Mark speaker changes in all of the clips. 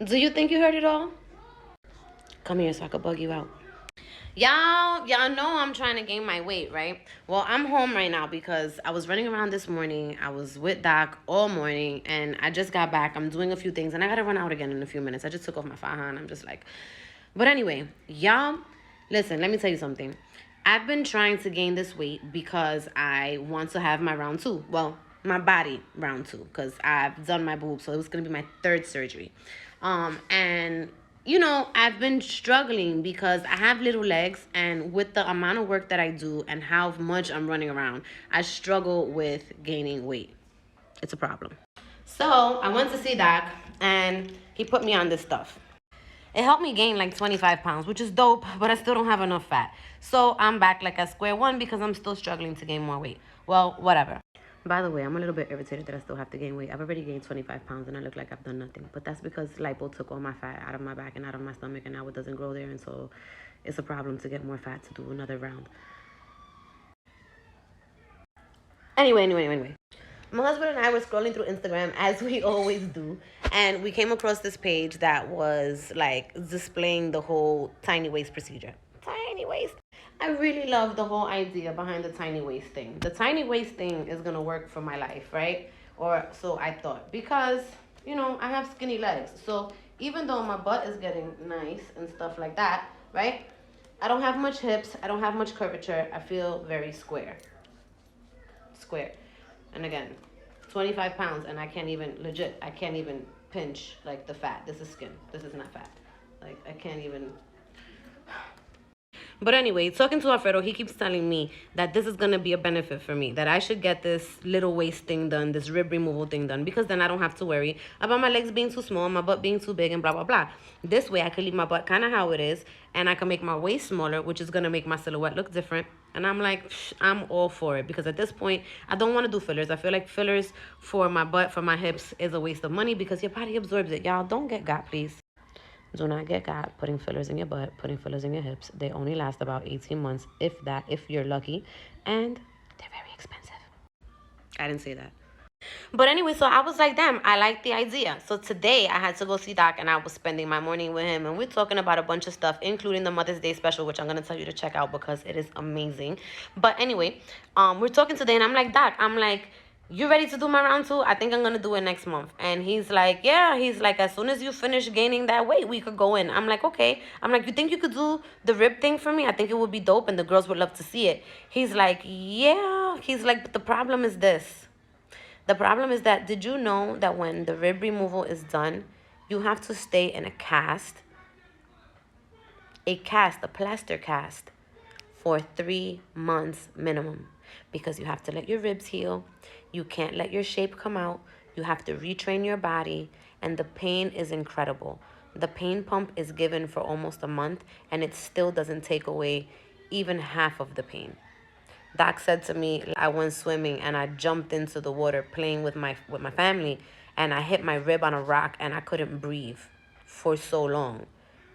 Speaker 1: Do you think you heard it all? Come here so I could bug you out. Y'all know I'm trying to gain my weight, right? Well, I'm home right now because I was running around this morning. I was with Doc all morning, and I just got back. I'm doing a few things, and I gotta run out again in a few minutes. I just took off my faja, and I'm just like... But anyway, y'all, listen, let me tell you something. I've been trying to gain this weight because I want to have my round two. Well, my body round two, because I've done my boobs, so it was gonna be my third surgery. And I've been struggling because I have little legs, and with the amount of work that I do and how much I'm running around, I struggle with gaining weight. It's a problem. So I went to see Doc, and he put me on this stuff. It helped me gain like 25 pounds, which is dope, but I still don't have enough fat. So I'm back like at square one because I'm still struggling to gain more weight. Well, whatever. By the way, I'm a little bit irritated that I still have to gain weight. I've already gained 25 pounds and I look like I've done nothing. But that's because lipo took all my fat out of my back and out of my stomach, and now it doesn't grow there. And so it's a problem to get more fat to do another round. Anyway. My husband and I were scrolling through Instagram as we always do, and we came across this page that was like displaying the whole tiny waist procedure. Tiny waist. I really love the whole idea behind the tiny waist thing. The tiny waist thing is gonna work for my life, right? Or so I thought, because I have skinny legs. So even though my butt is getting nice and stuff like that, right? I don't have much hips. I don't have much curvature. I feel very square. And again, 25 pounds, and I can't even pinch like the fat. This is skin. This is not fat. Like, I can't even. But anyway, talking to Alfredo, he keeps telling me that this is going to be a benefit for me, that I should get this little waist thing done, this rib removal thing done, because then I don't have to worry about my legs being too small, my butt being too big, and blah, blah, blah. This way, I can leave my butt kind of how it is, and I can make my waist smaller, which is going to make my silhouette look different. And I'm like, I'm all for it, because at this point, I don't want to do fillers. I feel like fillers for my butt, for my hips, is a waste of money because your body absorbs it. Y'all, don't get got, please. Do not get got putting fillers in your butt, putting fillers in your hips. They only last about 18 months, if that, if you're lucky. And they're very expensive. I didn't say that. But anyway, so I was like, damn, I like the idea. So today I had to go see Doc, and I was spending my morning with him. And we're talking about a bunch of stuff, including the Mother's Day special, which I'm going to tell you to check out because it is amazing. But anyway, we're talking today, and I'm like, Doc, you ready to do my round two? I think I'm going to do it next month. And he's like, yeah. He's like, as soon as you finish gaining that weight, we could go in. I'm like, okay. I'm like, you think you could do the rib thing for me? I think it would be dope, and the girls would love to see it. He's like, yeah. He's like, but the problem is this. The problem is that, did you know that when the rib removal is done, you have to stay in a plaster cast, for 3 months minimum, because you have to let your ribs heal. You can't let your shape come out. You have to retrain your body, and the pain is incredible. The pain pump is given for almost a month, and it still doesn't take away even half of the pain. Doc said to me, I went swimming and I jumped into the water playing with my family, and I hit my rib on a rock and I couldn't breathe for so long.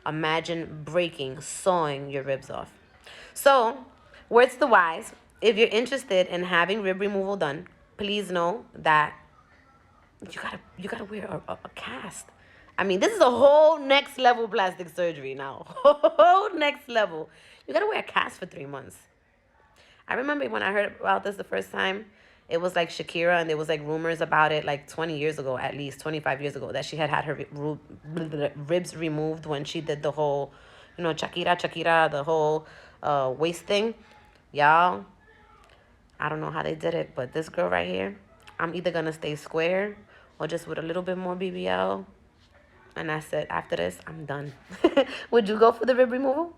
Speaker 1: Imagine sawing your ribs off. So, words to wise, if you're interested in having rib removal done, please know that you gotta wear a cast. I mean, this is a whole next level plastic surgery now. Whole next level. You gotta wear a cast for 3 months. I remember when I heard about this the first time, it was like Shakira, and there was like rumors about it like 20 years ago, at least 25 years ago, that she had her ribs removed when she did the whole, Shakira, the whole waist thing. Y'all, I don't know how they did it, but this girl right here, I'm either going to stay square or just with a little bit more BBL. And that's it. After this, I'm done. Would you go for the rib removal?